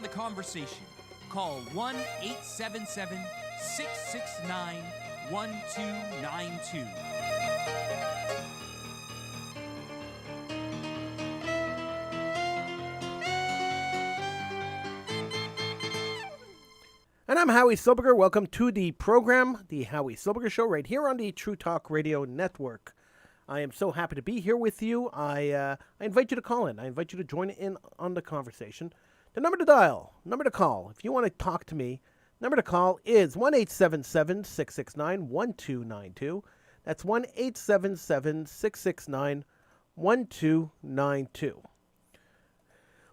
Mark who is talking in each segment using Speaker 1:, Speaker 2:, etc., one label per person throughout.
Speaker 1: the conversation. Call 1-877-669-1292.
Speaker 2: And I'm Howie Silbiger. Welcome to the program, The Howie Silbiger Show, right here on the True Talk Radio Network. I am so happy to be here with you. I invite you to call in. I invite you to join in on the conversation. The number to dial, number to call, if you want to talk to me, number to call is 1-877-669-1292. That's 1-877-669-1292.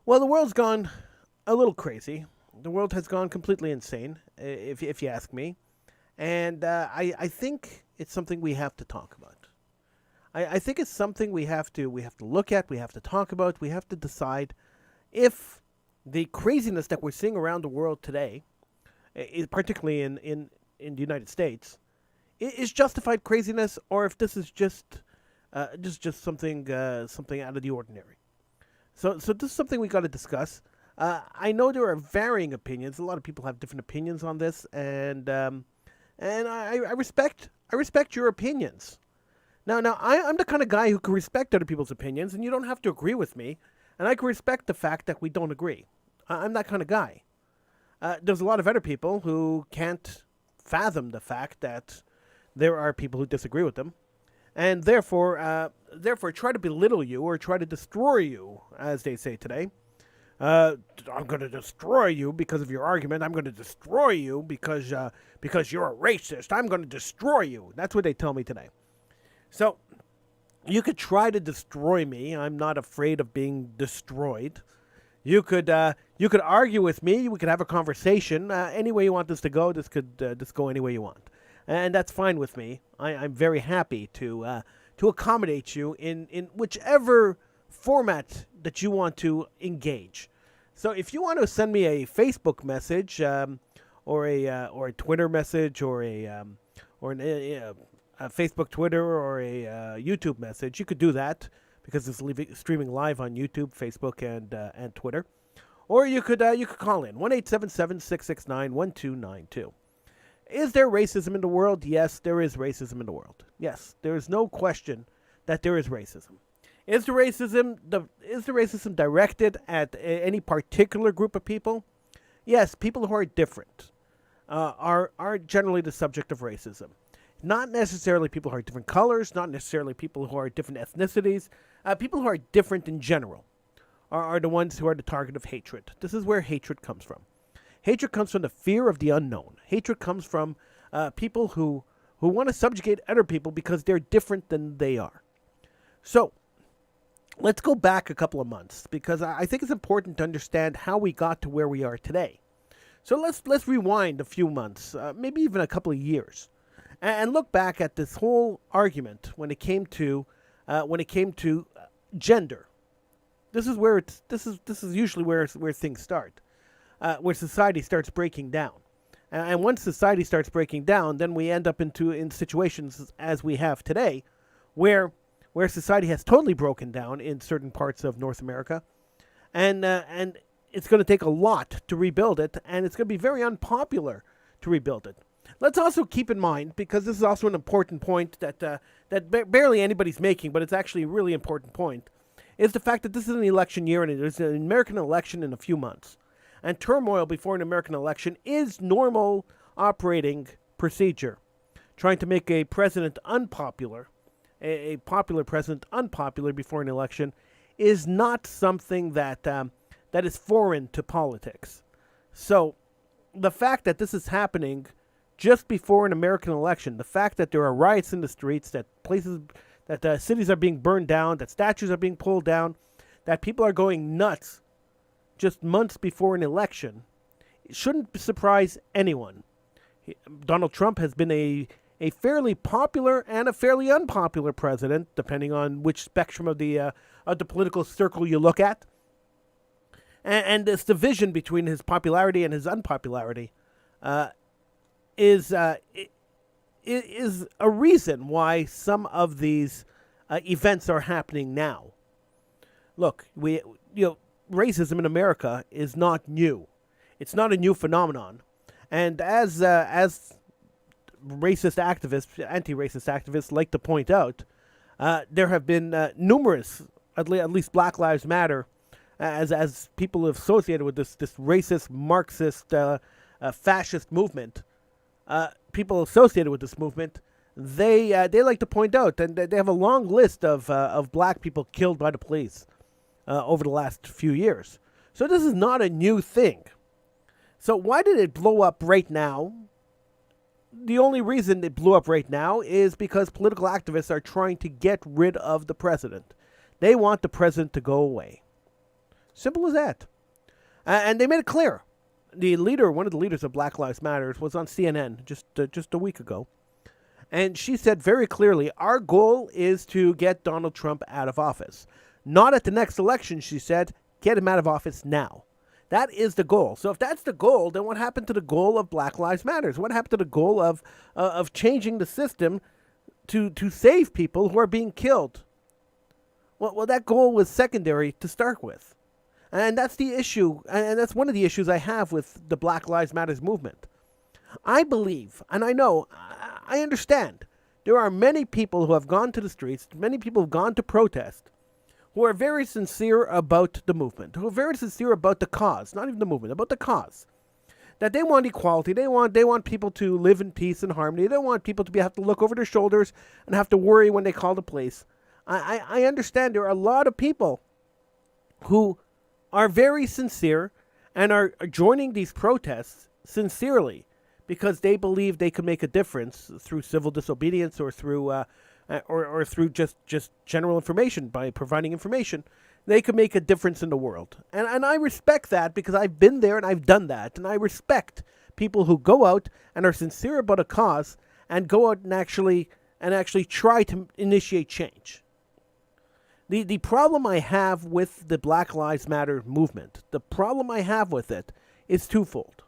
Speaker 2: Well, the world's gone a little crazy. The world has gone completely insane, if you ask me. And I think it's something we have to talk about. I think it's something we have to look at, we have to talk about, we have to decide if the craziness that we're seeing around the world today, particularly in the United States, is justified craziness, or if this is just something out of the ordinary. So this is something we got to discuss. I know there are varying opinions. A lot of people have different opinions on this, and I respect your opinions. Now I'm the kind of guy who can respect other people's opinions, and you don't have to agree with me, and I can respect the fact that we don't agree. I'm that kind of guy. There's a lot of other people who can't fathom the fact that there are people who disagree with them, and therefore try to belittle you or try to destroy you, as they say today. I'm going to destroy you because of your argument. I'm going to destroy you because you're a racist. I'm going to destroy you. That's what they tell me today. So you could try to destroy me. I'm not afraid of being destroyed. You could argue with me. We could have a conversation. Any way you want this to go, this could go any way you want, and that's fine with me. I'm very happy to accommodate you in whichever format that you want to engage. So if you want to send me a Facebook message, or a Twitter message, or a Facebook, Twitter, or a YouTube message, you could do that because it's streaming live on YouTube, Facebook, and Twitter. Or you could call in 1-877-669-1292. Is there racism in the world? Yes, there is racism in the world. Yes, there is no question that there is racism. Is the racism directed at any particular group of people? Yes, people who are different are generally the subject of racism. Not necessarily people who are different colors, not necessarily people who are different ethnicities. People who are different in general are the ones who are the target of hatred. This is where hatred comes from. Hatred comes from the fear of the unknown. Hatred comes from people who want to subjugate other people because they're different than they are. So let's go back a couple of months, because I think it's important to understand how we got to where we are today. So let's rewind a few months, maybe even a couple of years, and look back at this whole argument when it came to gender. This is usually where things start, where society starts breaking down, and once society starts breaking down, then we end up in situations as we have today, where society has totally broken down in certain parts of North America, and it's going to take a lot to rebuild it, and it's going to be very unpopular to rebuild it. Let's also keep in mind, because this is also an important point that barely anybody's making, but it's actually a really important point, is the fact that this is an election year, and there's an American election in a few months. And turmoil before an American election is normal operating procedure. Trying to make a president unpopular, a popular president unpopular before an election, is not something that is foreign to politics. So the fact that this is happening just before an American election, the fact that there are riots in the streets, that cities are being burned down, that statues are being pulled down, that people are going nuts just months before an election, it shouldn't surprise anyone. Donald Trump has been a fairly popular and a fairly unpopular president, depending on which spectrum of the political circle you look at. And this division between his popularity and his unpopularity is a reason why some of these events are happening now. Look, racism in America is not new. It's not a new phenomenon. And as racist activists, anti-racist activists like to point out, there have been numerous, at least Black Lives Matter, as people associated with this racist, Marxist, fascist movement. People associated with this movement, they like to point out, and they have a long list of black people killed by the police over the last few years. So this is not a new thing. So why did it blow up right now? The only reason it blew up right now is because political activists are trying to get rid of the president. They want the president to go away. Simple as that. And they made it clear. The leader, one of the leaders of Black Lives Matter, was on CNN just a week ago. And she said very clearly, our goal is to get Donald Trump out of office. Not at the next election, she said, get him out of office now. That is the goal. So if that's the goal, then what happened to the goal of Black Lives Matter? What happened to the goal of changing the system to save people who are being killed? Well, that goal was secondary to start with. And that's the issue, and that's one of the issues I have with the Black Lives Matter movement. I believe, and I know, I understand, there are many people who have gone to the streets, many people who have gone to protest, who are very sincere about the movement, who are very sincere about the cause, not even the movement, about the cause. That they want equality, they want people to live in peace and harmony, they don't want people to have to look over their shoulders and have to worry when they call the police. I understand there are a lot of people who are very sincere and are joining these protests sincerely because they believe they can make a difference through civil disobedience or through or through just general information. By providing information, they can make a difference in the world. And I respect that because I've been there and I've done that. And I respect people who go out and are sincere about a cause and go out and actually try to initiate change. The problem I have with the Black Lives Matter movement, the problem I have with it is twofold.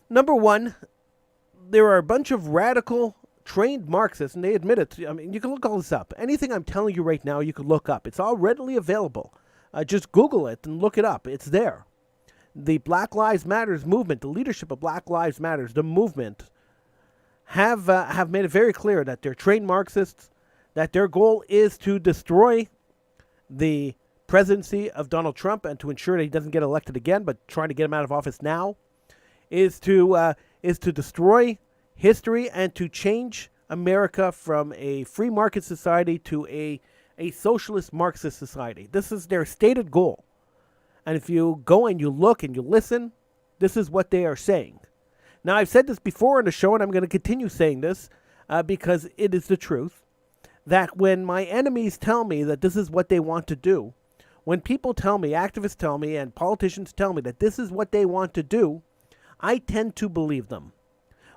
Speaker 2: Number one, there are a bunch of radical, trained Marxists, and they admit it. I mean, you can look all this up. Anything I'm telling you right now, you can look up. It's all readily available. Just Google it and look it up. It's there. The Black Lives Matter movement, the leadership of Black Lives Matter, the movement, have made it very clear that they're trained Marxists, that their goal is to destroy the presidency of Donald Trump and to ensure that he doesn't get elected again, but trying to get him out of office now, is to destroy history and to change America from a free market society to a socialist Marxist society. This is their stated goal. And if you go and you look and you listen, this is what they are saying. Now, I've said this before in the show, and I'm going to continue saying this because it is the truth, that when my enemies tell me that this is what they want to do, when people tell me, activists tell me, and politicians tell me that this is what they want to do, I tend to believe them.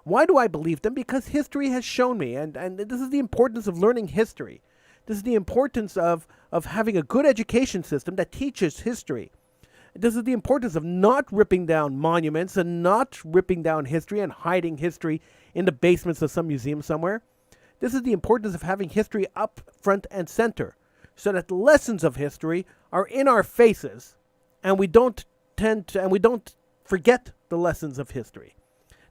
Speaker 2: Why do I believe them? Because history has shown me, and this is the importance of learning history. This is the importance of having a good education system that teaches history. This is the importance of not ripping down monuments and not ripping down history and hiding history in the basements of some museum somewhere. This is the importance of having history up front and center so that the lessons of history are in our faces and we don't forget the lessons of history.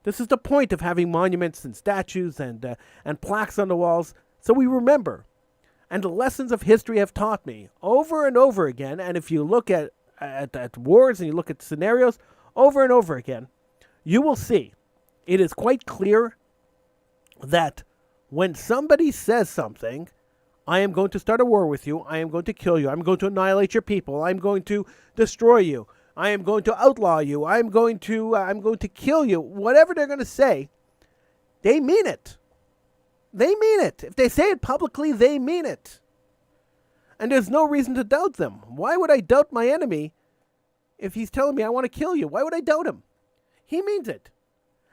Speaker 2: This is the point of having monuments and statues and plaques on the walls so we remember. And the lessons of history have taught me over and over again, and if you look at wars and you look at scenarios over and over again, you will see it is quite clear that when somebody says something, I am going to start a war with you, I am going to kill you, I'm going to annihilate your people, I'm going to destroy you, I am going to outlaw you, I'm going to kill you, whatever they're going to say, they mean it. They mean it. If they say it publicly, they mean it. And there's no reason to doubt them. Why would I doubt my enemy if he's telling me I want to kill you? Why would I doubt him? He means it.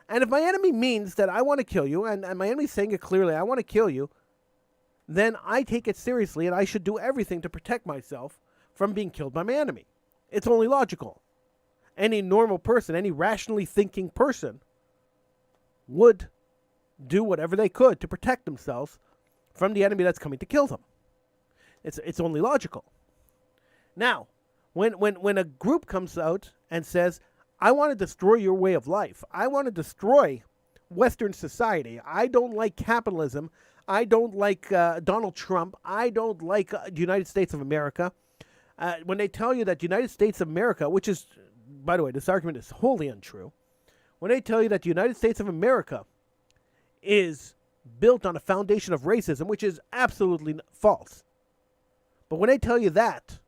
Speaker 2: And if my enemy means that I want to kill you, and my enemy's saying it clearly, I want to kill you, then I take it seriously and I should do everything to protect myself from being killed by my enemy. It's only logical. Any normal person, any rationally thinking person would do whatever they could to protect themselves from the enemy that's coming to kill them. It's only logical. Now, when a group comes out and says, I want to destroy your way of life. I want to destroy Western society. I don't like capitalism. I don't like Donald Trump. I don't like the United States of America. When they tell you that the United States of America, which is, by the way, this argument is wholly untrue. When they tell you that the United States of America is built on a foundation of racism, which is absolutely false. But when they tell you that,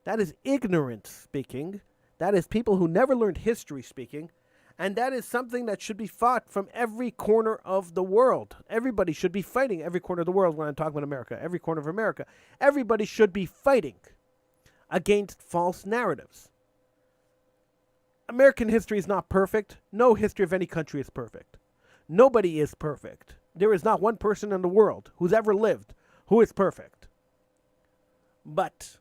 Speaker 2: that is ignorance speaking. That is people who never learned history speaking. And that is something that should be fought from every corner of the world. Everybody should be fighting every corner of the world when I'm talking about America. Every corner of America. Everybody should be fighting against false narratives. American history is not perfect. No history of any country is perfect. Nobody is perfect. There is not one person in the world who's ever lived who is perfect. But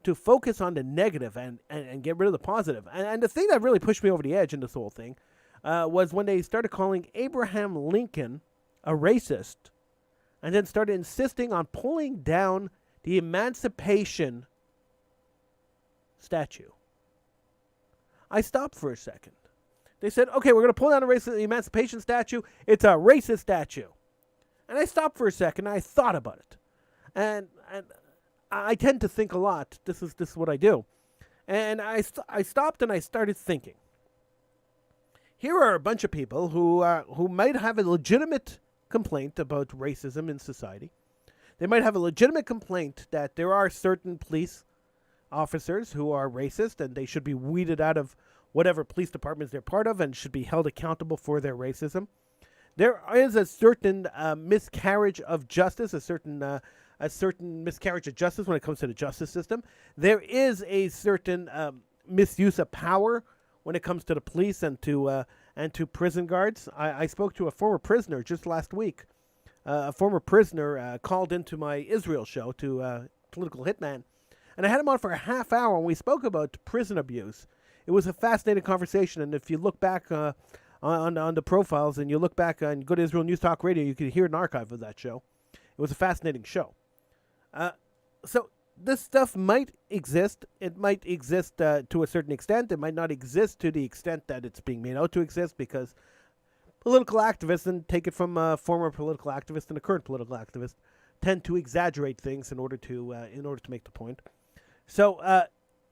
Speaker 2: to focus on the negative and get rid of the positive. And the thing that really pushed me over the edge in this whole thing was when they started calling Abraham Lincoln a racist and then started insisting on pulling down the Emancipation statue. I stopped for a second. They said, okay, we're going to pull down the Emancipation statue. It's a racist statue. And I stopped for a second. And I thought about it. And I tend to think a lot. This is what I do. And I stopped and I started thinking. Here are a bunch of people who might have a legitimate complaint about racism in society. They might have a legitimate complaint that there are certain police officers who are racist and they should be weeded out of whatever police departments they're part of and should be held accountable for their racism. There is a certain miscarriage of justice, a certain miscarriage of justice when it comes to the justice system. There is a certain misuse of power when it comes to the police and to prison guards. I spoke to a former prisoner just last week. A former prisoner called into my Israel show to Political Hitman. And I had him on for a half hour and we spoke about prison abuse. It was a fascinating conversation. And if you look back on the profiles and you look back and go to Israel News Talk Radio, you can hear an archive of that show. It was a fascinating show. So this stuff might exist. It might exist to a certain extent. It might not exist to the extent that it's being made out to exist because political activists, and take it from a former political activist and a current political activist, tend to exaggerate things in order to make the point. So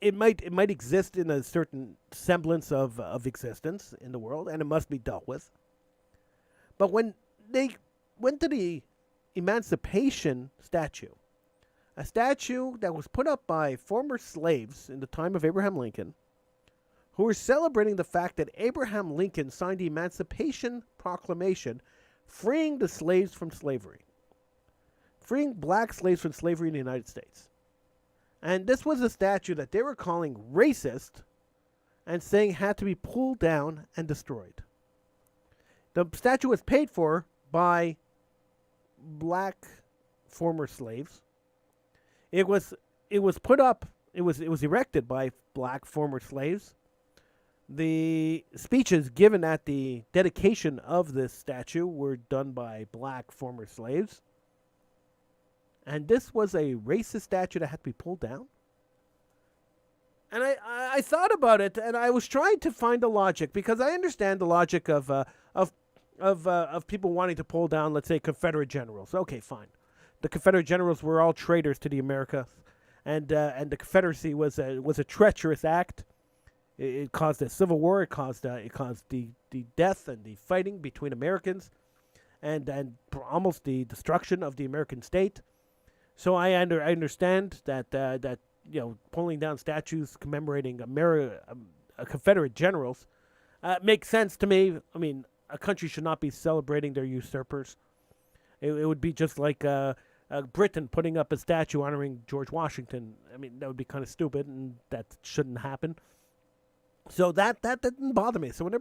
Speaker 2: it might exist in a certain semblance of existence in the world, and it must be dealt with. But when they went to the Emancipation statue, a statue that was put up by former slaves in the time of Abraham Lincoln, who were celebrating the fact that Abraham Lincoln signed the Emancipation Proclamation, freeing the slaves from slavery, freeing black slaves from slavery in the United States. And this was a statue that they were calling racist and saying had to be pulled down and destroyed. The statue was paid for by black former slaves. It was put up, it was erected by black former slaves. The speeches given at the dedication of this statue were done by black former slaves. And this was a racist statue that had to be pulled down. And I thought about it, and I was trying to find the logic, because I understand the logic of people wanting to pull down, let's say, Confederate generals. Okay, fine. The Confederate generals were all traitors to the Americas, and the Confederacy was a treacherous act. It caused a civil war. It caused the death and the fighting between Americans, and almost the destruction of the American state. So I understand that pulling down statues commemorating Confederate generals makes sense to me. I mean, a country should not be celebrating their usurpers. It would be just like Britain putting up a statue honoring George Washington. I mean, that would be kind of stupid, and that shouldn't happen. So that didn't bother me. So when they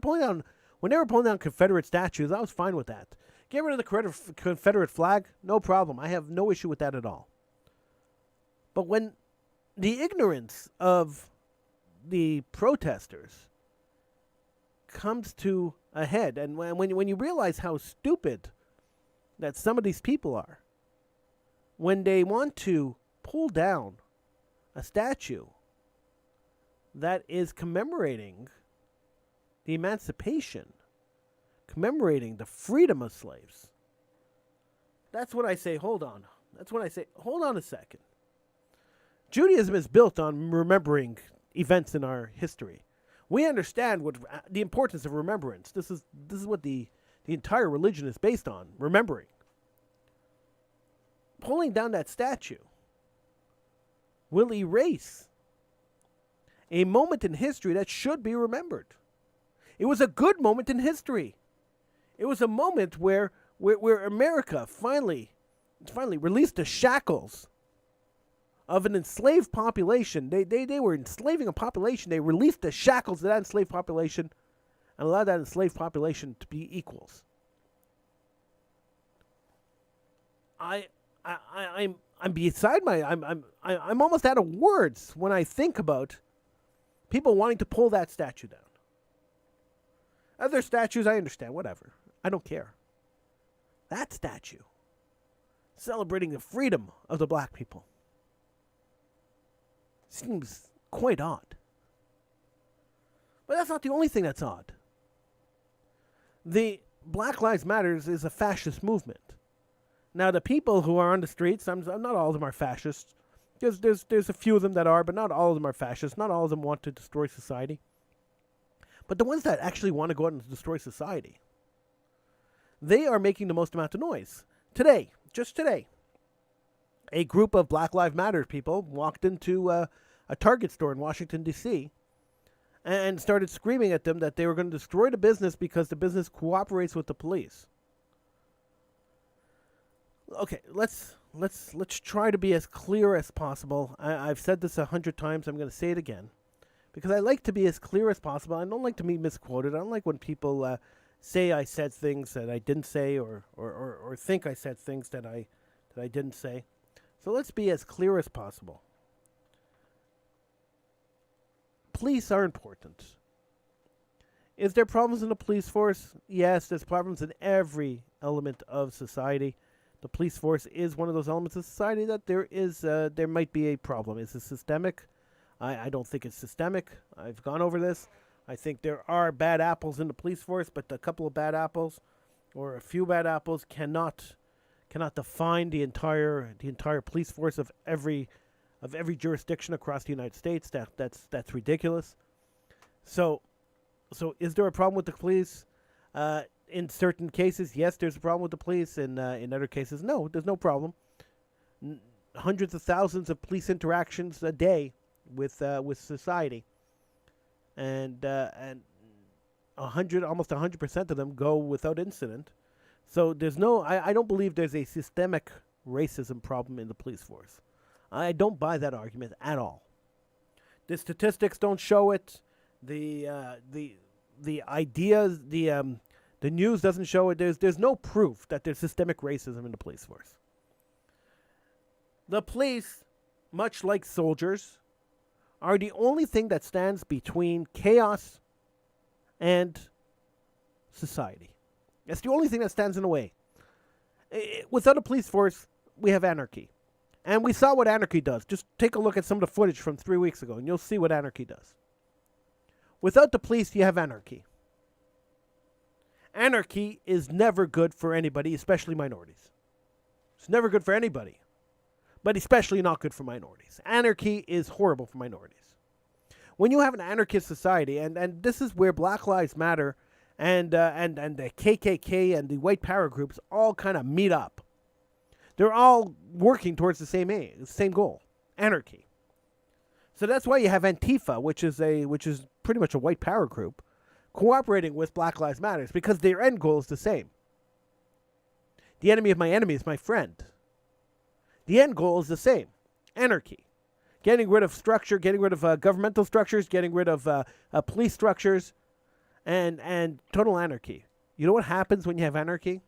Speaker 2: were pulling down Confederate statues, I was fine with that. Get rid of the Confederate flag, no problem. I have no issue with that at all. But when the ignorance of the protesters comes to a head, and when you realize how stupid that some of these people are, when they want to pull down a statue that is commemorating the emancipation, commemorating the freedom of slaves. That's when I say, hold on. That's when I say, hold on a second. Judaism is built on remembering events in our history. We understand what the importance of remembrance. This is what the entire religion is based on, remembering. Pulling down that statue will erase a moment in history that should be remembered. It was a good moment in history. It was a moment where America finally released the shackles of an enslaved population. They were enslaving a population. They released the shackles of that enslaved population and allowed that enslaved population to be equals. I'm beside my I'm almost out of words when I think about people wanting to pull that statue down. Other statues, I understand, whatever. I don't care. That statue, celebrating the freedom of the black people, seems quite odd. But that's not the only thing that's odd. The Black Lives Matter is a fascist movement. Now, the people who are on the streets, not all of them are fascists. There's a few of them that are, but not all of them are fascists. Not all of them want to destroy society. But the ones that actually want to go out and destroy society, they are making the most amount of noise. Today, just today, a group of Black Lives Matter people walked into a Target store in Washington, D.C., and started screaming at them that they were going to destroy the business because the business cooperates with the police. Okay, let's try to be as clear as possible. I've said this 100 times. I'm going to say it again, because I like to be as clear as possible. I don't like to be misquoted. I don't like when people say I said things that I didn't say, or think I said things that I didn't say. So let's be as clear as possible. Police are important. Is there problems in the police force? Yes, there's problems in every element of society. The police force is one of those elements of society that there might be a problem. Is it systemic? I don't think it's systemic. I've gone over this. I think there are bad apples in the police force, but a couple of bad apples or a few bad apples cannot define the entire police force of every jurisdiction across the United States. That's ridiculous. So is there a problem with the police? In certain cases, yes, there's a problem with the police. In other cases, no, there's no problem. Hundreds of thousands of police interactions a day with society, and almost 100% of them go without incident. So there's no. I don't believe there's a systemic racism problem in the police force. I don't buy that argument at all. The statistics don't show it. The ideas, the news doesn't show it. There's no proof that there's systemic racism in the police force. The police, much like soldiers, are the only thing that stands between chaos and society. It's the only thing that stands in the way. Without a police force, we have anarchy. And we saw what anarchy does. Just take a look at some of the footage from 3 weeks ago, and you'll see what anarchy does. Without the police, you have anarchy. Anarchy is never good for anybody, especially minorities. It's never good for anybody, but especially not good for minorities. Anarchy is horrible for minorities. When you have an anarchist society, and this is where Black Lives Matter and the KKK and the white power groups all kind of meet up. They're all working towards the same goal, anarchy. So that's why you have Antifa, which is pretty much a white power group, cooperating with Black Lives Matter, because their end goal is the same. The enemy of my enemy is my friend. The end goal is the same, anarchy. Getting rid of structure, getting rid of governmental structures, getting rid of police structures, and total anarchy. You know what happens when you have anarchy?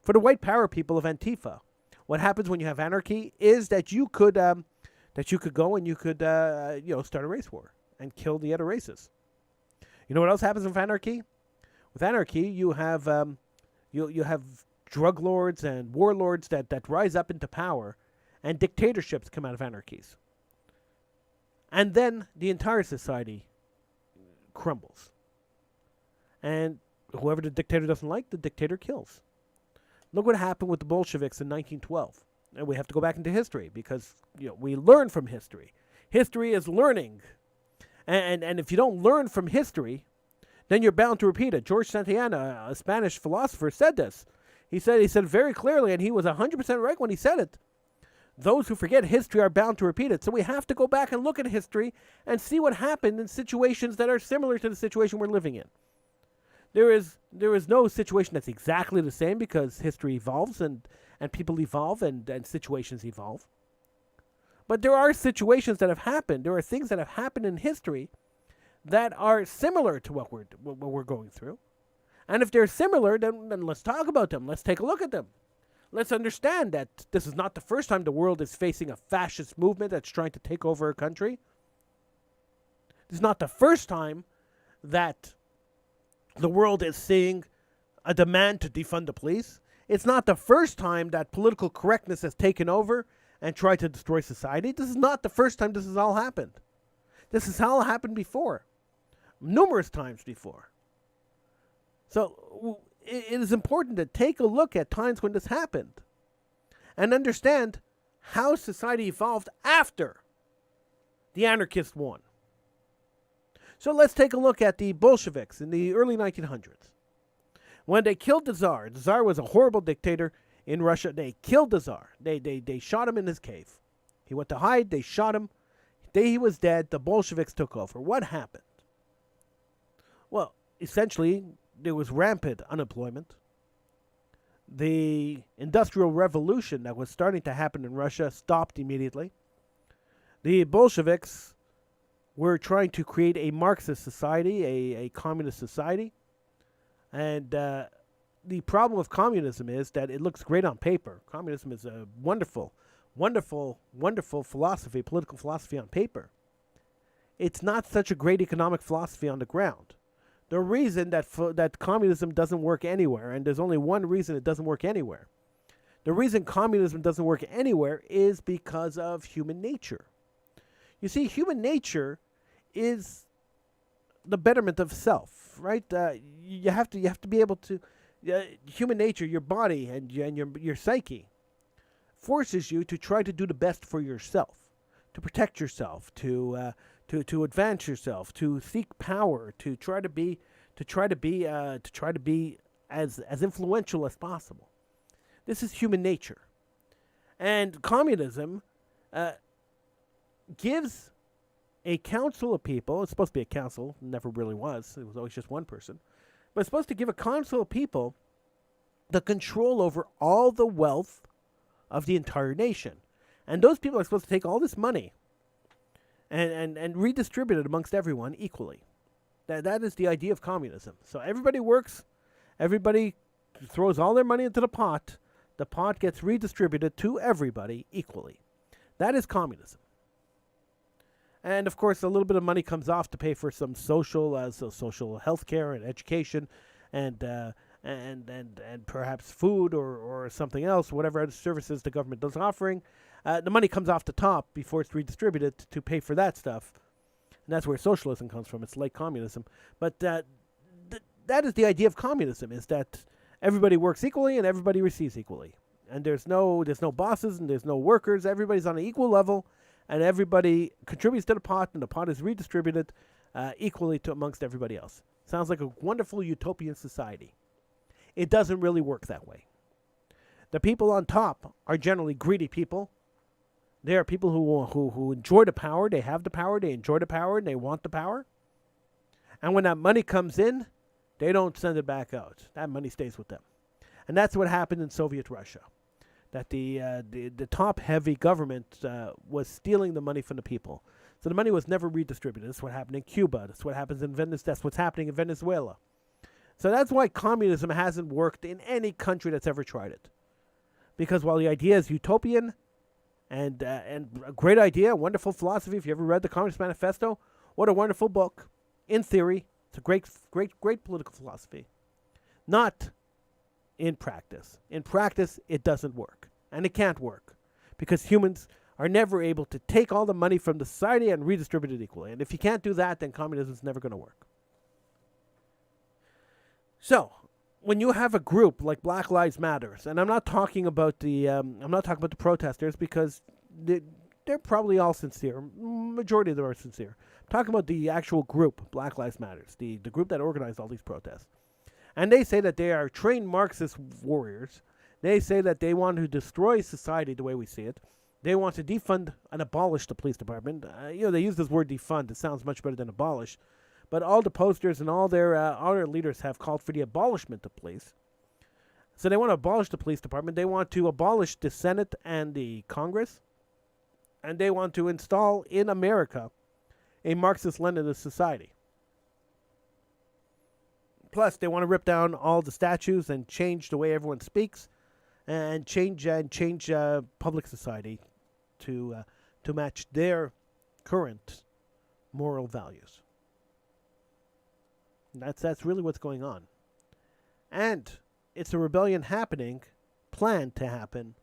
Speaker 2: For the white power people of Antifa, what happens when you have anarchy is that you could go and you could start a race war and kill the other races. You know what else happens with anarchy? With anarchy, you have you have drug lords and warlords that rise up into power, and dictatorships come out of anarchies. And then the entire society crumbles. And whoever the dictator doesn't like, the dictator kills. Look what happened with the Bolsheviks in 1912. And we have to go back into history because we learn from history. History is learning. And if you don't learn from history, then you're bound to repeat it. George Santayana, a Spanish philosopher, said this. He said very clearly, and he was 100% right when he said it. Those who forget history are bound to repeat it. So we have to go back and look at history and see what happened in situations that are similar to the situation we're living in. There is no situation that's exactly the same because history evolves and people evolve and situations evolve. But there are situations that have happened. There are things that have happened in history that are similar to what we're going through. And if they're similar, then let's talk about them. Let's take a look at them. Let's understand that this is not the first time the world is facing a fascist movement that's trying to take over a country. This is not the first time that the world is seeing a demand to defund the police. It's not the first time that political correctness has taken over and tried to destroy society. This is not the first time this has all happened. This has all happened before. Numerous times before. So it is important to take a look at times when this happened and understand how society evolved after the anarchists won. So let's take a look at the Bolsheviks in the early 1900s. When they killed the Tsar was a horrible dictator in Russia. They killed the Tsar. They shot him in his cave. He went to hide. They shot him. The day he was dead, the Bolsheviks took over. What happened? Well, essentially, there was rampant unemployment. The industrial revolution that was starting to happen in Russia stopped immediately. The Bolsheviks were trying to create a Marxist society, a communist society. And the problem with communism is that it looks great on paper. Communism is a wonderful, wonderful, wonderful philosophy, political philosophy on paper. It's not such a great economic philosophy on the ground. The reason that communism doesn't work anywhere, and there's only one reason it doesn't work anywhere. The reason communism doesn't work anywhere is because of human nature. You see, human nature is the betterment of self, right? You have to be able to. Human nature, your body and your psyche, forces you to try to do the best for yourself, to protect yourself, to advance yourself, to seek power, to try to be as influential as possible. This is human nature, and communism gives a council of people. It's supposed to be a council. Never really was. It was always just one person. But it's supposed to give a council of people the control over all the wealth of the entire nation. And those people are supposed to take all this money and redistribute it amongst everyone equally. That is the idea of communism. So everybody works. Everybody throws all their money into the pot. The pot gets redistributed to everybody equally. That is communism. And of course, a little bit of money comes off to pay for some social health care and education, and perhaps food or something else, whatever other services the government is offering. The money comes off the top before it's redistributed to pay for that stuff, and that's where socialism comes from. It's like communism, but that is the idea of communism: is that everybody works equally and everybody receives equally, and there's no bosses and there's no workers. Everybody's on an equal level. And everybody contributes to the pot, and the pot is redistributed equally amongst everybody else. Sounds like a wonderful utopian society. It doesn't really work that way. The people on top are generally greedy people. They are people who enjoy the power. They have the power. They enjoy the power. And they want the power. And when that money comes in, they don't send it back out. That money stays with them. And that's what happened in Soviet Russia. That the top-heavy government was stealing the money from the people. So the money was never redistributed. That's what happened in Cuba. That's what happens in Venezuela. That's what's happening in Venezuela. So that's why communism hasn't worked in any country that's ever tried it. Because while the idea is utopian and a great idea, a wonderful philosophy, if you ever read the Communist Manifesto, what a wonderful book. In theory, it's a great political philosophy. Not in practice. In practice, it doesn't work. And it can't work. Because humans are never able to take all the money from the society and redistribute it equally. And if you can't do that, then communism is never going to work. So, when you have a group like Black Lives Matters, and I'm not talking about the protesters because they're probably all sincere. Majority of them are sincere. I'm talking about the actual group, Black Lives Matters, the group that organized all these protests. And they say that they are trained Marxist warriors. They say that they want to destroy society the way we see it. They want to defund and abolish the police department. They use this word defund. It sounds much better than abolish. But all the posters and all their leaders have called for the abolishment of police. So they want to abolish the police department. They want to abolish the Senate and the Congress. And they want to install in America a Marxist-Leninist society. Plus, they want to rip down all the statues and change the way everyone speaks, and change public society to match their current moral values. That's really what's going on, and it's a rebellion planned to happen,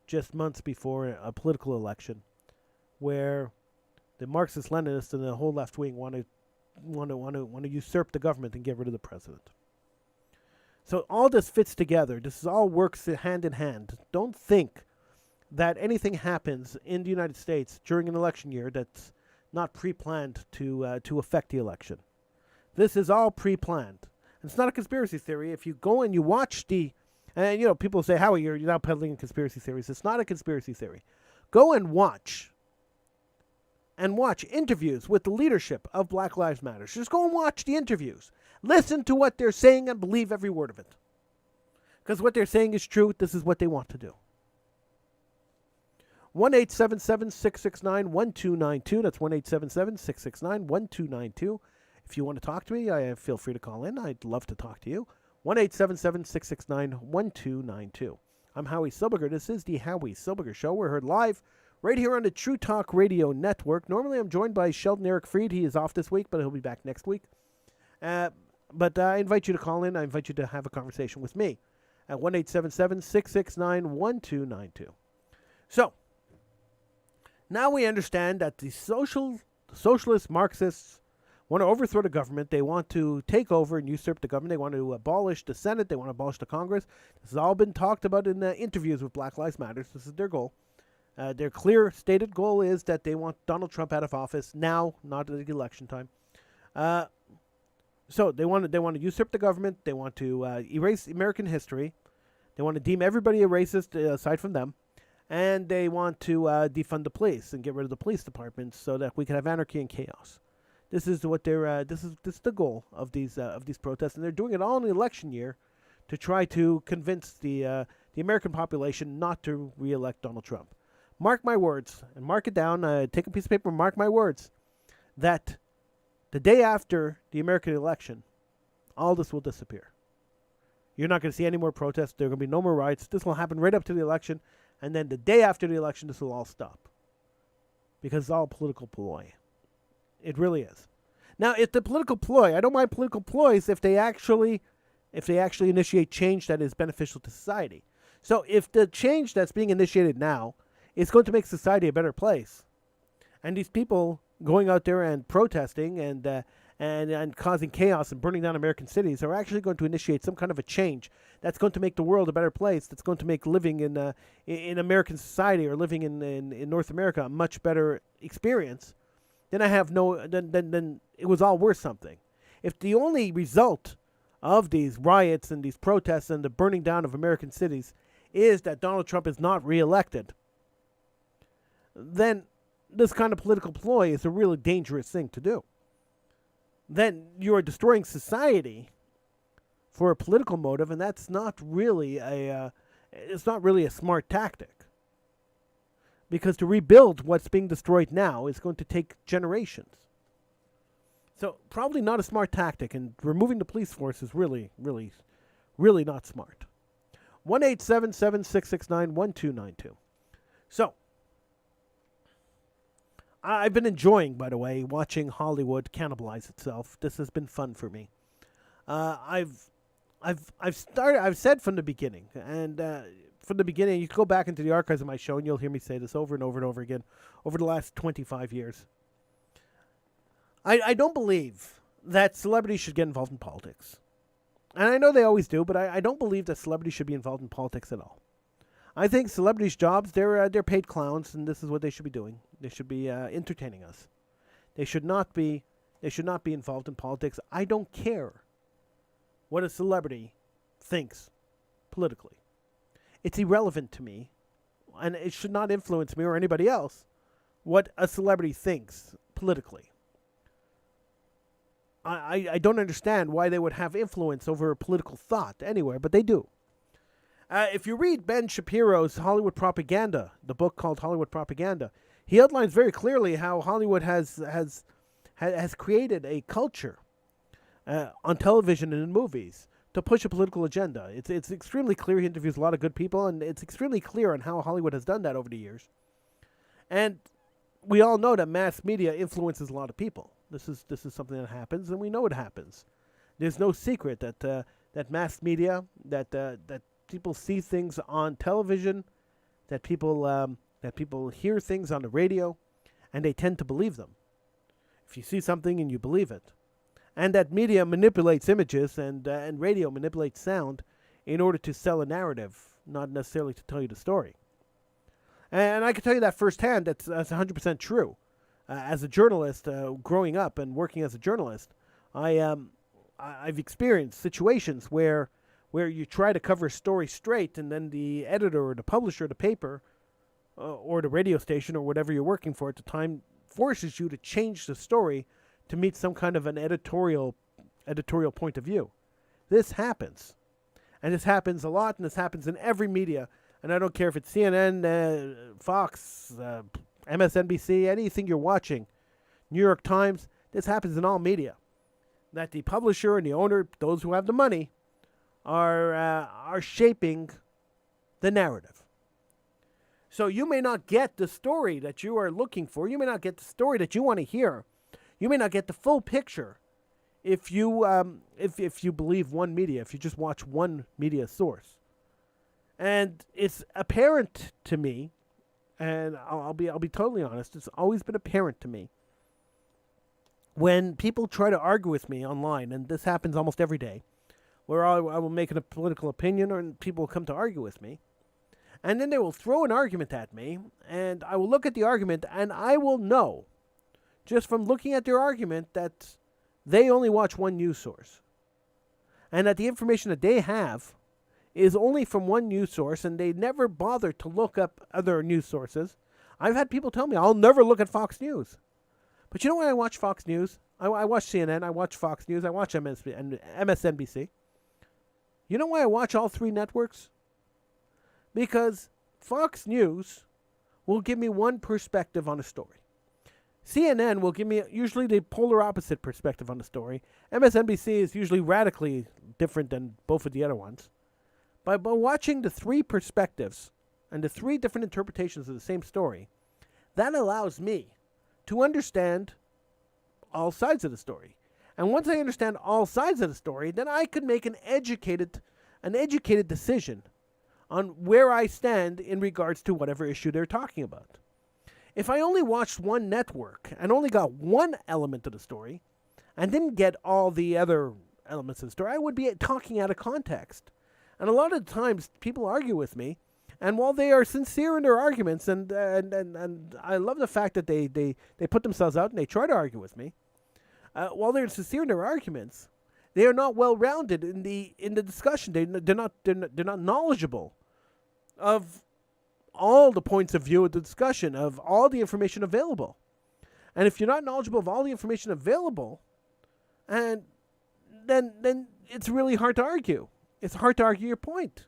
Speaker 2: just months before a political election, where the Marxist-Leninists and the whole left wing want to usurp the government and get rid of the president. So all this fits together. This all works hand in hand. Don't think that anything happens in the United States during an election year that's not pre-planned to affect the election. This is all pre-planned. It's not a conspiracy theory. If you go and you watch and people say, Howie, you're now peddling conspiracy theories. It's not a conspiracy theory. Go and watch interviews with the leadership of Black Lives Matter. Just go and watch the interviews. Listen to what they're saying and believe every word of it. Because what they're saying is true. This is what they want to do. 1-877-669-1292. That's 1-877-669-1292. If you want to talk to me, feel free to call in. I'd love to talk to you. 1-877-669-1292. I'm Howie Silbiger. This is the Howie Silbiger Show. We're heard live right here on the True Talk Radio Network. Normally I'm joined by Sheldon Eric Freed. He is off this week, but he'll be back next week. But I invite you to call in. I invite you to have a conversation with me at 1-877-669-1292. So, now we understand that the socialist Marxists want to overthrow the government. They want to take over and usurp the government. They want to abolish the Senate. They want to abolish the Congress. This has all been talked about in the interviews with Black Lives Matter. This is their goal. Their clear stated goal is that they want Donald Trump out of office now, not at the election time. So they want to usurp the government. They want to erase American history. They want to deem everybody a racist aside from them. And they want to defund the police and get rid of the police departments so that we can have anarchy and chaos. This is what they're. This is the goal of these protests, and they're doing it all in the election year to try to convince the American population not to re-elect Donald Trump. Mark my words, and mark it down. Take a piece of paper and mark my words that the day after the American election, all this will disappear. You're not going to see any more protests. There are going to be no more riots. This will happen right up to the election, and then the day after the election, this will all stop because it's all political ploy. It really is. Now, if the political ploy, I don't mind political ploys if they actually initiate change that is beneficial to society. So if the change that's being initiated now is going to make society a better place, and these people going out there and protesting and causing chaos and burning down American cities are actually going to initiate some kind of a change that's going to make the world a better place, that's going to make living in American society or living in North America a much better experience, then then it was all worth something. If the only result of these riots and these protests and the burning down of American cities is that Donald Trump is not reelected, then this kind of political ploy is a really dangerous thing to do. Then you are destroying society for a political motive, and that's not really a smart tactic. Because to rebuild what's being destroyed now is going to take generations. So probably not a smart tactic, and removing the police force is really, really, really not smart. 1-877-669-1292. So, I've been enjoying, by the way, watching Hollywood cannibalize itself. This has been fun for me. I've said from the beginning, and from the beginning, you can go back into the archives of my show, and you'll hear me say this over and over and over again over the last 25 years. I don't believe that celebrities should get involved in politics. And I know they always do, but I don't believe that celebrities should be involved in politics at all. I think celebrities' jobs, they're paid clowns, and this is what they should be doing. They should be entertaining us. They should not be involved in politics. I don't care what a celebrity thinks politically. It's irrelevant to me, and it should not influence me or anybody else what a celebrity thinks politically. I don't understand why they would have influence over political thought anywhere, but they do. If you read Ben Shapiro's Hollywood Propaganda, the book called Hollywood Propaganda, he outlines very clearly how Hollywood has created a culture on television and in movies to push a political agenda. It's extremely clear. He interviews a lot of good people, and it's extremely clear on how Hollywood has done that over the years. And we all know that mass media influences a lot of people. This is something that happens, and we know it happens. There's no secret that mass media, that people see things on television, that people hear things on the radio, and they tend to believe them. If you see something and you believe it, and that media manipulates images and radio manipulates sound in order to sell a narrative, not necessarily to tell you the story. And I can tell you that firsthand. That's 100% true. As a journalist, growing up and working as a journalist, I've experienced situations where you try to cover a story straight, and then the editor or the publisher of the paper or the radio station or whatever you're working for at the time forces you to change the story to meet some kind of an editorial point of view. This happens. And this happens a lot, and this happens in every media. And I don't care if it's CNN, Fox, MSNBC, anything you're watching, New York Times, this happens in all media. That the publisher and the owner, those who have the money, are shaping the narrative. So you may not get the story that you are looking for. You may not get the story that you want to hear. You may not get the full picture if you believe one media, if you just watch one media source. And it's apparent to me, and I'll be totally honest, it's always been apparent to me when people try to argue with me online, and this happens almost every day, where I will make a political opinion, or people will come to argue with me, and then they will throw an argument at me, and I will look at the argument, and I will know, just from looking at their argument, that they only watch one news source, and that the information that they have is only from one news source, and they never bother to look up other news sources. I've had people tell me, I'll never look at Fox News. But you know why I watch Fox News? I watch CNN, I watch Fox News, I watch MSNBC. You know why I watch all three networks? Because Fox News will give me one perspective on a story. CNN will give me usually the polar opposite perspective on the story. MSNBC is usually radically different than both of the other ones. By watching the three perspectives and the three different interpretations of the same story, that allows me to understand all sides of the story. And once I understand all sides of the story, then I could make an educated decision on where I stand in regards to whatever issue they're talking about. If I only watched one network and only got one element of the story and didn't get all the other elements of the story, I would be talking out of context. And a lot of times people argue with me, and while they are sincere in their arguments, and I love the fact that they put themselves out and they try to argue with me, while they're sincere in their arguments, they are not well rounded in the discussion. They're not knowledgeable of all the points of view of the discussion, of all the information available. And if you're not knowledgeable of all the information available, and then it's really hard to argue. It's hard to argue your point.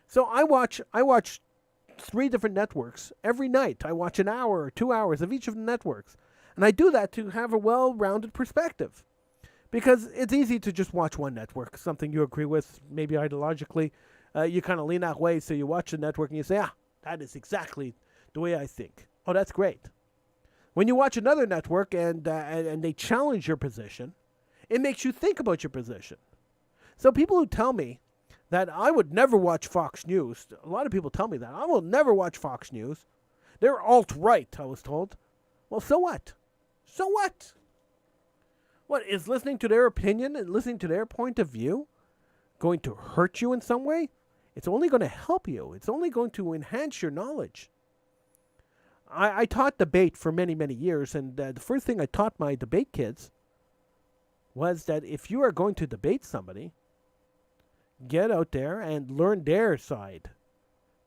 Speaker 2: So I watch three different networks every night. I watch an hour or 2 hours of each of the networks. And I do that to have a well-rounded perspective. Because it's easy to just watch one network, something you agree with, maybe ideologically. You kind of lean that way, so you watch the network and you say, that is exactly the way I think. Oh, that's great. When you watch another network and they challenge your position, it makes you think about your position. So people who tell me that I would never watch Fox News, a lot of people tell me that. I will never watch Fox News. They're alt-right, I was told. Well, so what? So what? What, is listening to their opinion and listening to their point of view going to hurt you in some way. It's only going to help you. It's only going to enhance your knowledge. I taught debate for many, many years, and the first thing I taught my debate kids was that if you are going to debate somebody, get out there and learn their side.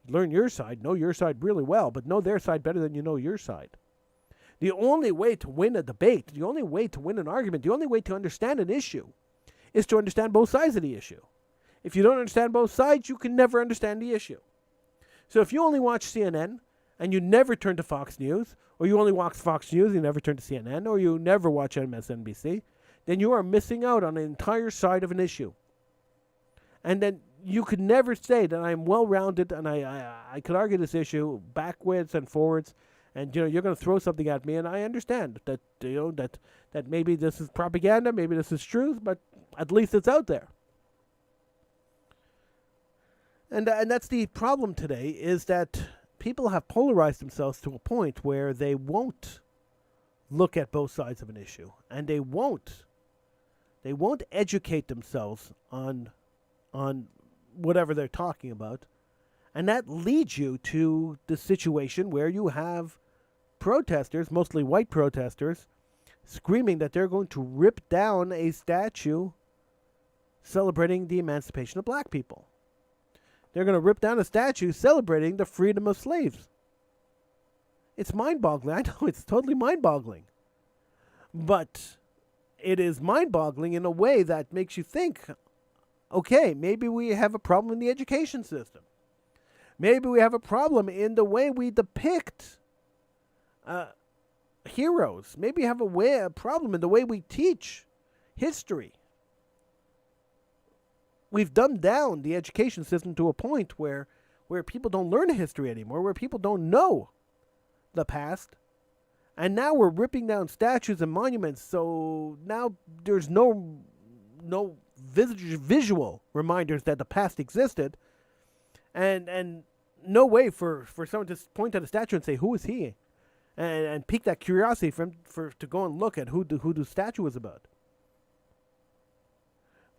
Speaker 2: Learn your side, know your side really well, but know their side better than you know your side. The only way to win a debate, the only way to win an argument, the only way to understand an issue is to understand both sides of the issue. If you don't understand both sides, you can never understand the issue. So if you only watch CNN and you never turn to Fox News, or you only watch Fox News and you never turn to CNN, or you never watch MSNBC, then you are missing out on an entire side of an issue. And then you could never say that I'm well-rounded and I could argue this issue backwards and forwards, and you're going to throw something at me, and I understand that that maybe this is propaganda, maybe this is truth, but at least it's out there. And that's the problem today, is that people have polarized themselves to a point where they won't look at both sides of an issue, and they won't educate themselves on whatever they're talking about. And that leads you to the situation where you have protesters, mostly white protesters, screaming that they're going to rip down a statue celebrating the emancipation of black people. They're going to rip down a statue celebrating the freedom of slaves. It's mind-boggling. I know it's totally mind-boggling. But it is mind-boggling in a way that makes you think, okay, maybe we have a problem in the education system. Maybe we have a problem in the way we depict heroes. Maybe we have a problem in the way we teach history. We've dumbed down the education system to a point where people don't learn history anymore, where people don't know the past. And now we're ripping down statues and monuments, so now there's no visual reminders that the past existed, and no way for someone to point at a statue and say, who is he? And pique that curiosity to go and look at who the statue was about.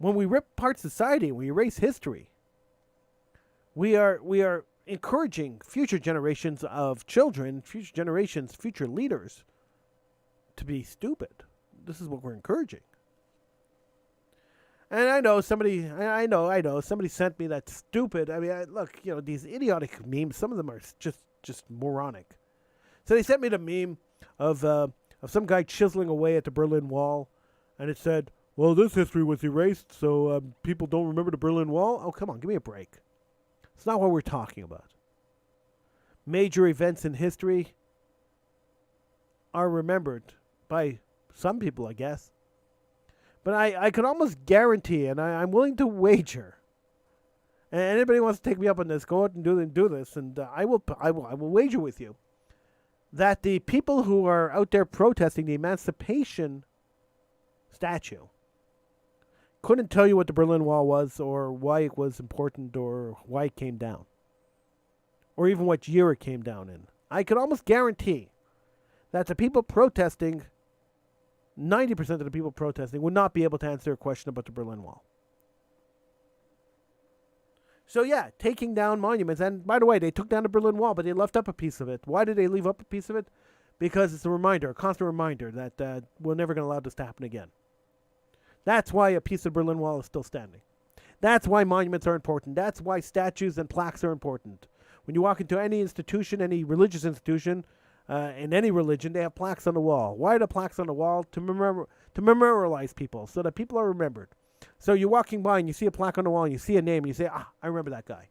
Speaker 2: When we rip apart society, we erase history, we are encouraging future generations of children, future generations, future leaders to be stupid. This is what we're encouraging. And I know somebody sent me that stupid. I mean, look, these idiotic memes. Some of them are just moronic. So they sent me the meme of some guy chiseling away at the Berlin Wall, and it said, "Well, this history was erased, so people don't remember the Berlin Wall." Oh, come on, give me a break. It's not what we're talking about. Major events in history are remembered by some people, I guess. But I could almost guarantee, and I'm willing to wager, and anybody wants to take me up on this, go out and do this, and I will wager with you that the people who are out there protesting the emancipation statue couldn't tell you what the Berlin Wall was, or why it was important, or why it came down, or even what year it came down in. I could almost guarantee that the people protesting, 90% of the people protesting, would not be able to answer a question about the Berlin Wall. So yeah, taking down monuments, and by the way, they took down the Berlin Wall, but they left up a piece of it. Why did they leave up a piece of it? Because it's a reminder, a constant reminder that we're never going to allow this to happen again. That's why a piece of the Berlin Wall is still standing. That's why monuments are important. That's why statues and plaques are important. When you walk into any institution, any religious institution, in any religion, they have plaques on the wall. Why are the plaques on the wall? To memorialize people, so that people are remembered. So you're walking by and you see a plaque on the wall and you see a name and you say, I remember that guy.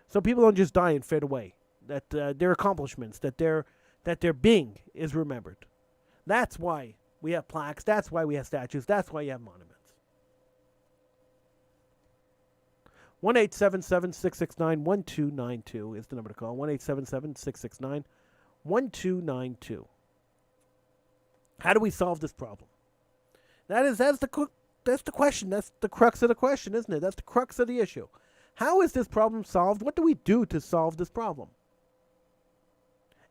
Speaker 2: So people don't just die and fade away. That their accomplishments, that their being is remembered. That's why we have plaques. That's why we have statues. That's why you have monuments. 1-877-669-1292 is the number to call. 1-877-669-1292. How do we solve this problem? That's the question. That's the crux of the question, isn't it? That's the crux of the issue. How is this problem solved? What do we do to solve this problem?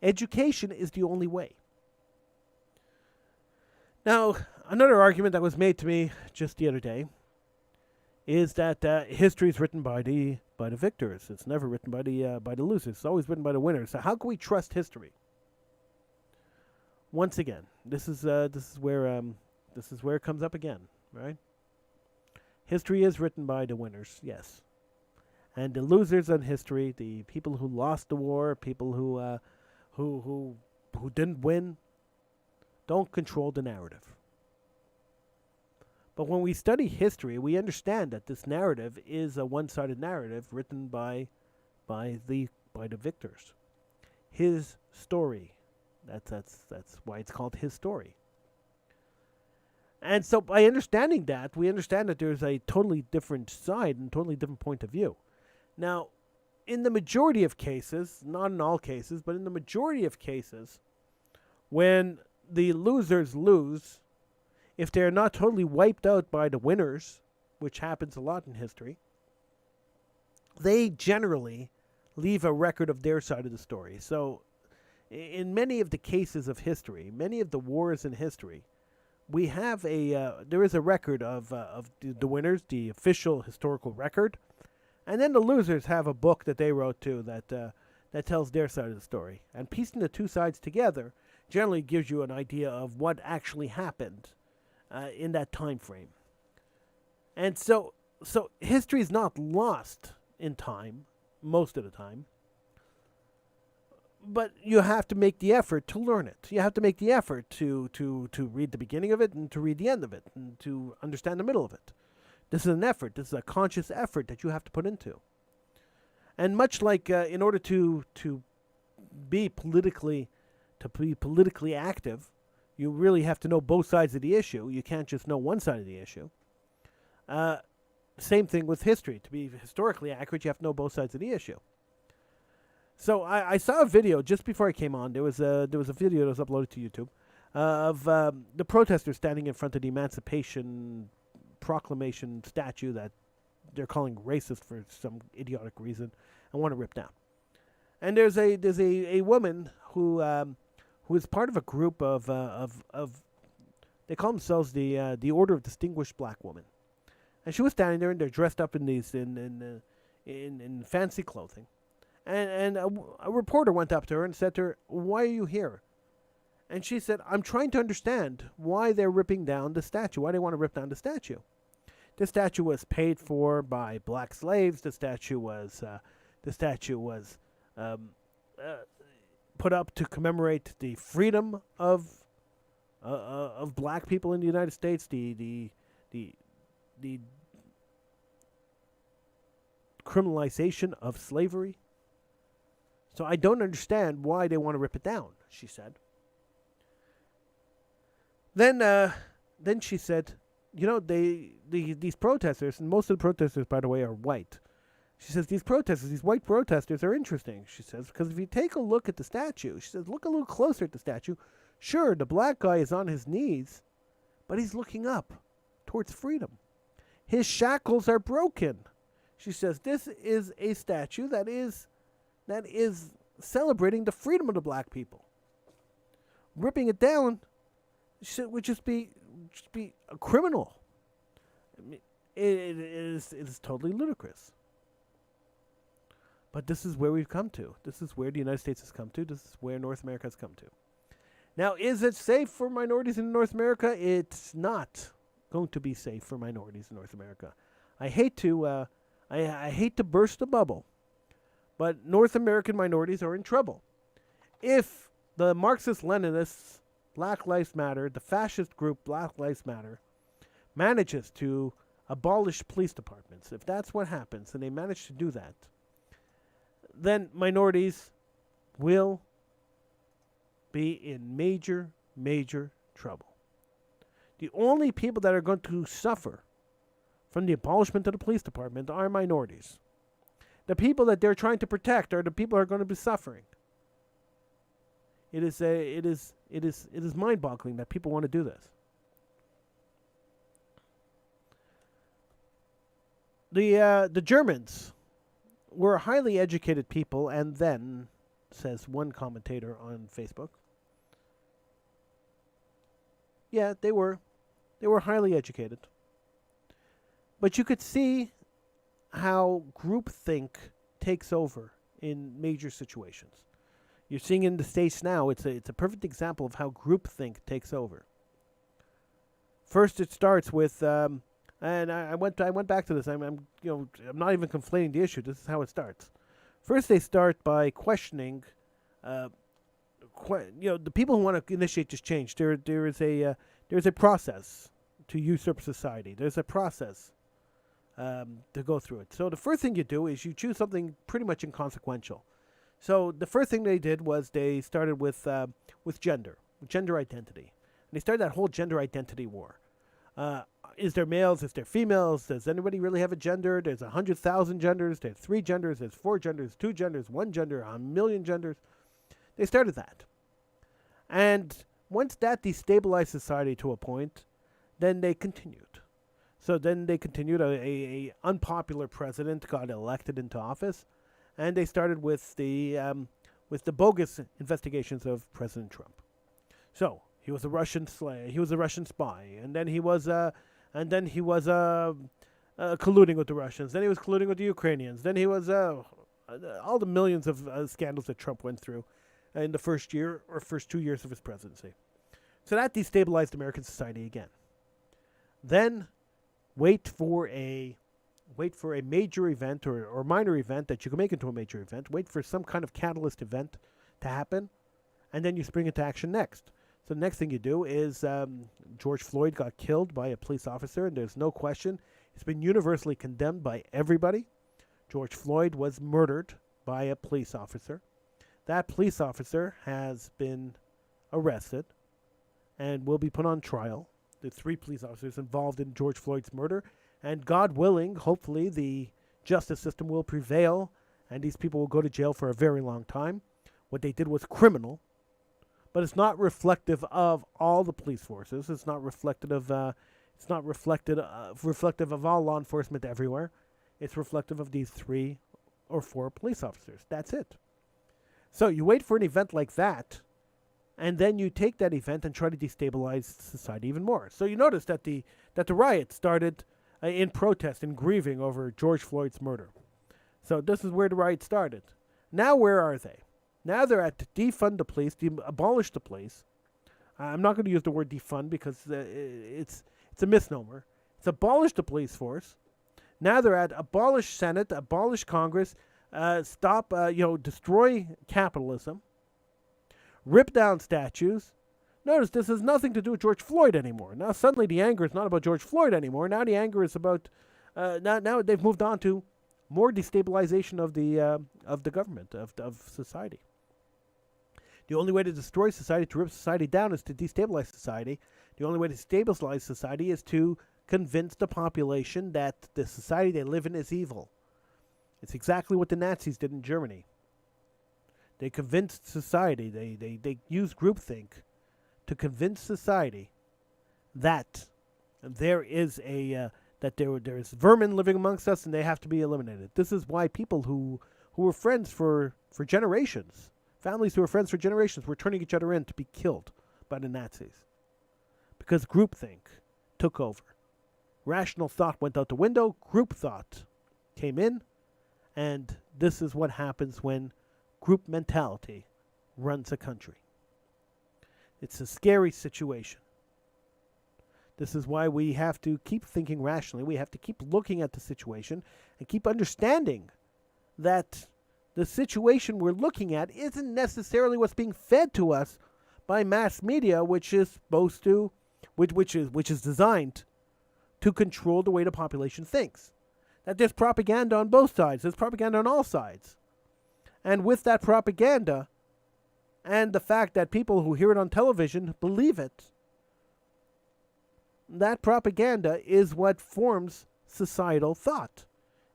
Speaker 2: Education is the only way. Now, another argument that was made to me just the other day is that history is written by the victors. It's never written by the losers. It's always written by the winners. So how can we trust history? Once again, this is where it comes up again, right? History is written by the winners, yes, and the losers in history, the people who lost the war, people who didn't win, don't control the narrative. But when we study history, we understand that this narrative is a one-sided narrative written by the victors. His story. That's why it's called his story. And so by understanding that, we understand that there's a totally different side and totally different point of view. Now, in the majority of cases, not in all cases, but in the majority of cases, when the losers lose, if they're not totally wiped out by the winners, which happens a lot in history, they generally leave a record of their side of the story. So in many of the cases of history, many of the wars in history, we have there is a record of the winners, the official historical record, and then the losers have a book that they wrote too that tells their side of the story. And piecing the two sides together generally gives you an idea of what actually happened in that time frame. And so history is not lost in time most of the time. But you have to make the effort to learn it. You have to make the effort to read the beginning of it and to read the end of it and to understand the middle of it. This is an effort. This is a conscious effort that you have to put into. And much like in order to be politically active, you really have to know both sides of the issue. You can't just know one side of the issue. Same thing with history. To be historically accurate, you have to know both sides of the issue. So I saw a video just before I came on. There was a video that was uploaded to YouTube of the protesters standing in front of the Emancipation Proclamation statue that they're calling racist for some idiotic reason and want to rip down. And there's a woman who is part of a group of they call themselves the Order of Distinguished Black Women, and she was standing there and they're dressed up in these in fancy clothing. And a reporter went up to her and said to her, "Why are you here?" And she said, "I'm trying to understand why they're ripping down the statue, why they want to rip down the statue. The statue was paid for by black slaves. The statue was put up to commemorate the freedom of black people in the United States, the criminalization of slavery. So I don't understand why they want to rip it down," she said. Then she said, "You know, these protesters, and most of the protesters, by the way, are white." She says, "These protesters, these white protesters are interesting," she says, "because if you take a look at the statue," she says, "look a little closer at the statue. Sure, the black guy is on his knees, but he's looking up towards freedom. His shackles are broken." She says, "This is a statue that is celebrating the freedom of the black people. Ripping it down would just be a criminal. I mean, it is totally ludicrous. But this is where we've come to. This is where the United States has come to. This is where North America has come to. Now, is it safe for minorities in North America? It's not going to be safe for minorities in North America. I hate to burst the bubble, but North American minorities are in trouble. If the Marxist-Leninists, Black Lives Matter, the fascist group Black Lives Matter, manages to abolish police departments, if that's what happens, and they manage to do that, then minorities will be in major, major trouble. The only people that are going to suffer from the abolishment of the police department are minorities. The people that they're trying to protect are the people who are going to be suffering. It is mind-boggling that people want to do this. The Germans were highly educated people, and then, says one commentator on Facebook, yeah, they were highly educated. But you could see how groupthink takes over in major situations. You're seeing in the States now, it's a perfect example of how groupthink takes over. First, it starts with, and I went back to this. I'm not even conflating the issue. This is how it starts. First, they start by questioning, the people who want to initiate this change. There's a process to usurp society. There's a process to go through it. So the first thing you do is you choose something pretty much inconsequential. So the first thing they did was they started with gender identity. And they started that whole gender identity war. Is there males? Is there females? Does anybody really have a gender? There's 100,000 genders. There's 3 genders. There's 4 genders, 2 genders, 1 gender, 1,000,000 genders. They started that. And once that destabilized society to a point, then they continued. So then they continued. A unpopular president got elected into office, and they started with the bogus investigations of President Trump. So he was a Russian he was a Russian spy, and then he was colluding with the Russians. Then he was colluding with the Ukrainians. Then he was all the millions of scandals that Trump went through in the first 2 years of his presidency. So that destabilized American society again. Then wait for a major event or minor event that you can make into a major event. Wait for some kind of catalyst event to happen, and then you spring into action next. So the next thing you do is George Floyd got killed by a police officer, and there's no question. It's been universally condemned by everybody. George Floyd was murdered by a police officer. That police officer has been arrested and will be put on trial. The 3 police officers involved in George Floyd's murder. And God willing, hopefully the justice system will prevail and these people will go to jail for a very long time. What they did was criminal, but it's not reflective of all the police forces. It's not reflective of all law enforcement everywhere. It's reflective of these 3 or 4 police officers. That's it. So you wait for an event like that, and then you take that event and try to destabilize society even more. So you notice that the riot started in protest and grieving over George Floyd's murder. So this is where the riot started. Now where are they? Now they're at defund the police, abolish the police. I'm not going to use the word defund because it's a misnomer. It's abolish the police force. Now they're at abolish Senate, abolish Congress, destroy capitalism, rip down statues. Notice this has nothing to do with George Floyd anymore. Now suddenly the anger is not about George Floyd anymore. Now the anger is about now they've moved on to more destabilization of the government, of society. The only way to destroy society, to rip society down, is to destabilize society. The only way to stabilize society is to convince the population that the society they live in is evil. It's exactly what the Nazis did in Germany. They convinced society, they used groupthink to convince society that there is there is vermin living amongst us and they have to be eliminated. This is why people who were friends for generations, families who were friends for generations, were turning each other in to be killed by the Nazis. Because groupthink took over. Rational thought went out the window, group thought came in, and this is what happens when group mentality runs a country. It's a scary situation. This is why we have to keep thinking rationally. We have to keep looking at the situation and keep understanding that the situation we're looking at isn't necessarily what's being fed to us by mass media, which is supposed to, which is designed to control the way the population thinks. That there's propaganda on both sides. There's propaganda on all sides. And with that propaganda and the fact that people who hear it on television believe it, that propaganda is what forms societal thought.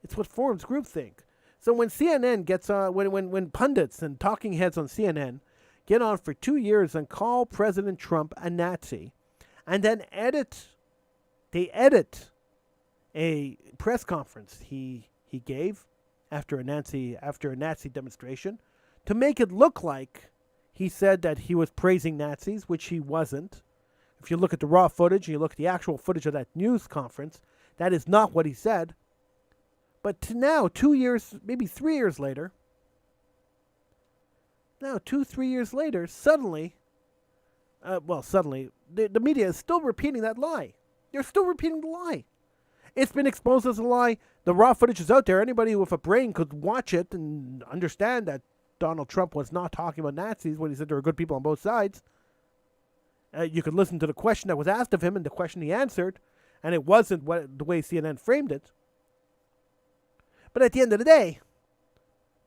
Speaker 2: It's what forms groupthink. So when CNN gets on, when pundits and talking heads on CNN get on for 2 years and call President Trump a Nazi, and then they edit a press conference he gave after a Nazi demonstration to make it look like he said that he was praising Nazis, which he wasn't. If you look at the raw footage and you look at the actual footage of that news conference, That is not what he said. But to now, 2 years, maybe 3 years later, now 2-3 years later, suddenly, the media is still repeating that lie. They're still repeating the lie. It's been exposed as a lie. The raw footage is out there. Anybody with a brain could watch it and understand that Donald Trump was not talking about Nazis when he said there were good people on both sides. You could listen to the question that was asked of him and the question he answered, and it wasn't the way CNN framed it. But at the end of the day,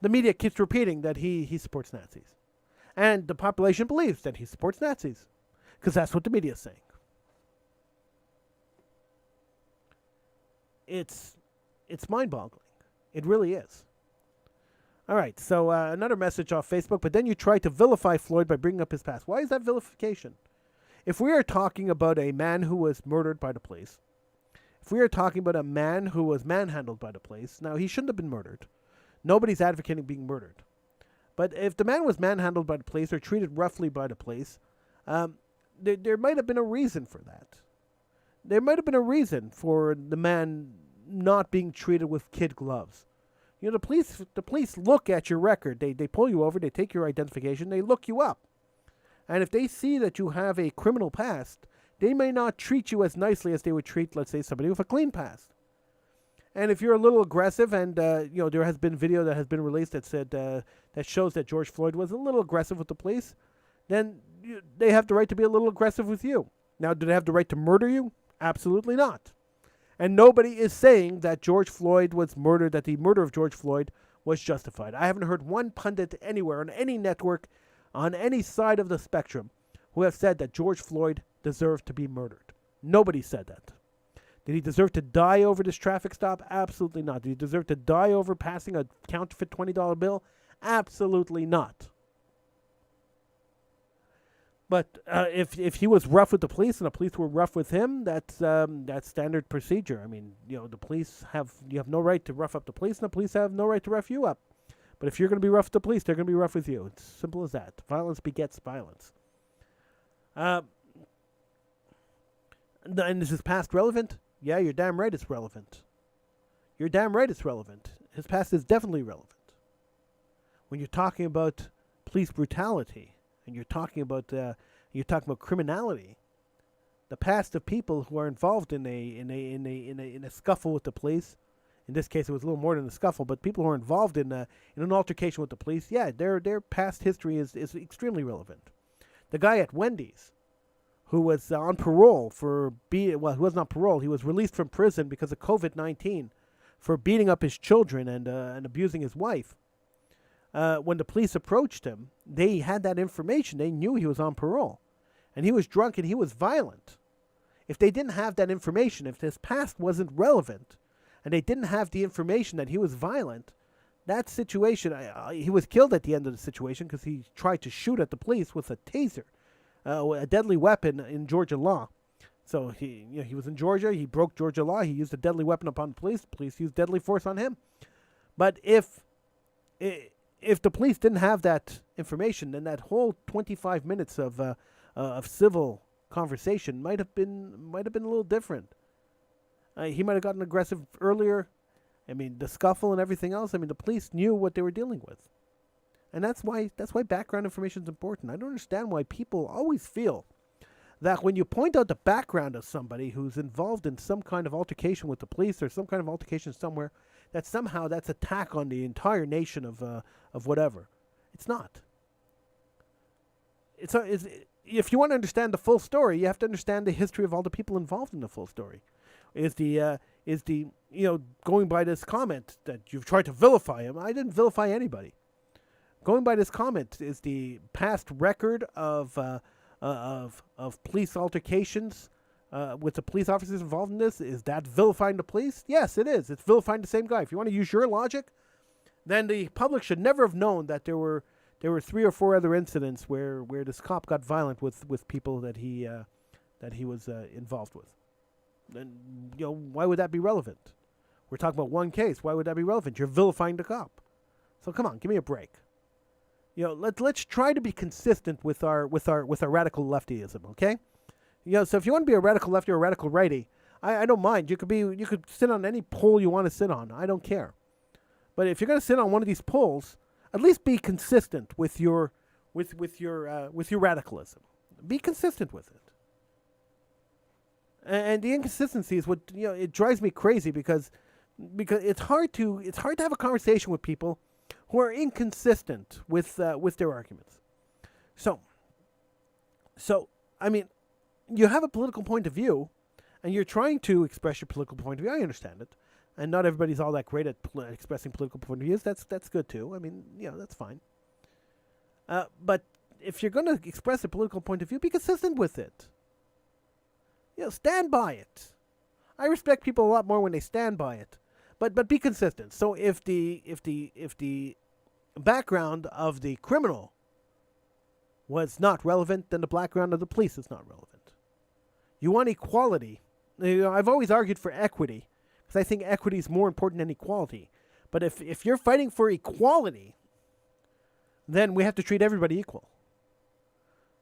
Speaker 2: the media keeps repeating that he supports Nazis. And the population believes that he supports Nazis. Because that's what the media is saying. It's mind-boggling. It really is. All right, so another message off Facebook. But then you try to vilify Floyd by bringing up his past. Why is that vilification? If we are talking about a man who was murdered by the police, if we are talking about a man who was manhandled by the police, now he shouldn't have been murdered. Nobody's advocating being murdered. But if the man was manhandled by the police or treated roughly by the police, there might have been a reason for that. There might have been a reason for the man not being treated with kid gloves. You know, the police look at your record. They pull you over. They take your identification. They look you up. And if they see that you have a criminal past, they may not treat you as nicely as they would treat, let's say, somebody with a clean past. And if you're a little aggressive, and there has been video that has been released that said that shows that George Floyd was a little aggressive with the police, then they have the right to be a little aggressive with you. Now, do they have the right to murder you? Absolutely not. And nobody is saying that George Floyd was murdered, that the murder of George Floyd was justified. I haven't heard one pundit anywhere on any network, on any side of the spectrum, who have said that George Floyd deserved to be murdered. Nobody said that. Did he deserve to die over this traffic stop? Absolutely not. Did he deserve to die over passing a counterfeit $20 bill? Absolutely not. But if he was rough with the police and the police were rough with him, that's standard procedure. I mean, the police you have no right to rough up the police, and the police have no right to rough you up. But if you're going to be rough with the police, they're going to be rough with you. It's simple as that. Violence begets violence. And is his past relevant? Yeah, you're damn right it's relevant. You're damn right it's relevant. His past is definitely relevant. When you're talking about police brutality and you're talking about criminality, the past of people who are involved in a scuffle with the police. In this case, it was a little more than a scuffle, but people who are involved in an altercation with the police, yeah, their past history is extremely relevant. The guy at Wendy's, who was on parole he was not parole. He was released from prison because of COVID-19 for beating up his children and abusing his wife. When the police approached him, they had that information. They knew he was on parole, and he was drunk and he was violent. If they didn't have that information, if his past wasn't relevant, and they didn't have the information that he was violent, that situation, he was killed at the end of the situation because he tried to shoot at the police with a taser, a deadly weapon in Georgia law. So he was in Georgia. He broke Georgia law. He used a deadly weapon upon the police. The police used deadly force on him. But if the police didn't have that information, then that whole 25 minutes of civil conversation might have been a little different. He might have gotten aggressive earlier. I mean, the scuffle and everything else. I mean, the police knew what they were dealing with, and that's why background information is important. I don't understand why people always feel that when you point out the background of somebody who's involved in some kind of altercation with the police or some kind of altercation somewhere, that somehow that's attack on the entire nation of whatever. It's not. If you want to understand the full story, you have to understand the history of all the people involved in the full story. Going by this comment that you've tried to vilify him. I didn't vilify anybody. Going by this comment is the past record of police altercations with the police officers involved in this. Is that vilifying the police? Yes, it is. It's vilifying the same guy. If you want to use your logic, then the public should never have known that there were 3 or 4 other incidents where this cop got violent with people that he was involved with. And why would that be relevant? We're talking about one case. Why would that be relevant? You're vilifying the cop. So come on, give me a break. Let's try to be consistent with our radical leftyism, okay? So if you want to be a radical lefty or a radical righty, I don't mind. You could sit on any pole you want to sit on. I don't care. But if you're going to sit on one of these poles, at least be consistent with your radicalism. Be consistent with it. And the inconsistency is what it drives me crazy because it's hard to have a conversation with people who are inconsistent with their arguments. So I mean, you have a political point of view, and you're trying to express your political point of view. I understand it, and not everybody's all that great at expressing political point of views. That's good too. I mean, that's fine. But if you're going to express a political point of view, be consistent with it. Stand by it. I respect people a lot more when they stand by it, but be consistent. So if the background of the criminal was not relevant, then the background of the police is not relevant. You want equality. I've always argued for equity because I think equity is more important than equality. But if you're fighting for equality, then we have to treat everybody equal.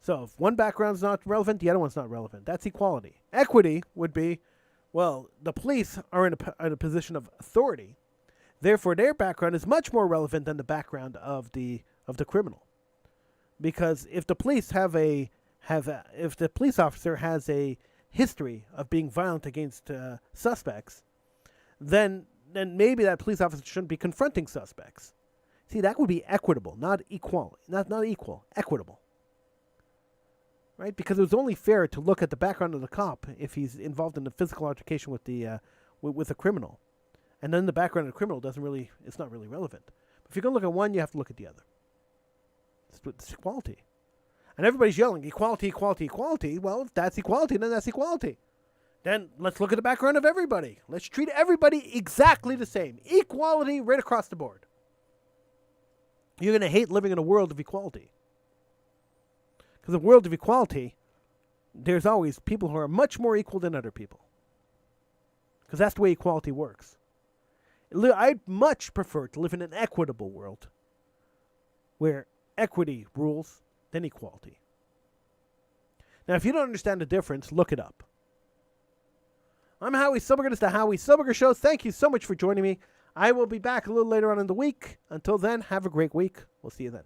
Speaker 2: So if one background's not relevant, the other one's not relevant. That's equality. Equity would be, well, the police are in a position of authority. Therefore, their background is much more relevant than the background of the criminal. Because if the police if the police officer has a history of being violent against suspects, then maybe that police officer shouldn't be confronting suspects. See, that would be equitable, not equal, not equal, equitable. Right? Because it was only fair to look at the background of the cop if he's involved in a physical altercation with a criminal, and then the background of the criminal it's not really relevant. But if you're going to look at one, you have to look at the other. It's equality. And everybody's yelling, equality, equality, equality. Well, if that's equality, then that's equality. Then let's look at the background of everybody. Let's treat everybody exactly the same. Equality right across the board. You're going to hate living in a world of equality. Because in a world of equality, there's always people who are much more equal than other people. Because that's the way equality works. I'd much prefer to live in an equitable world where equity rules than equality. Now, if you don't understand the difference, look it up. I'm Howie Silbiger. This is the Howie Silbiger Show. Thank you so much for joining me. I will be back a little later on in the week. Until then, have a great week. We'll see you then.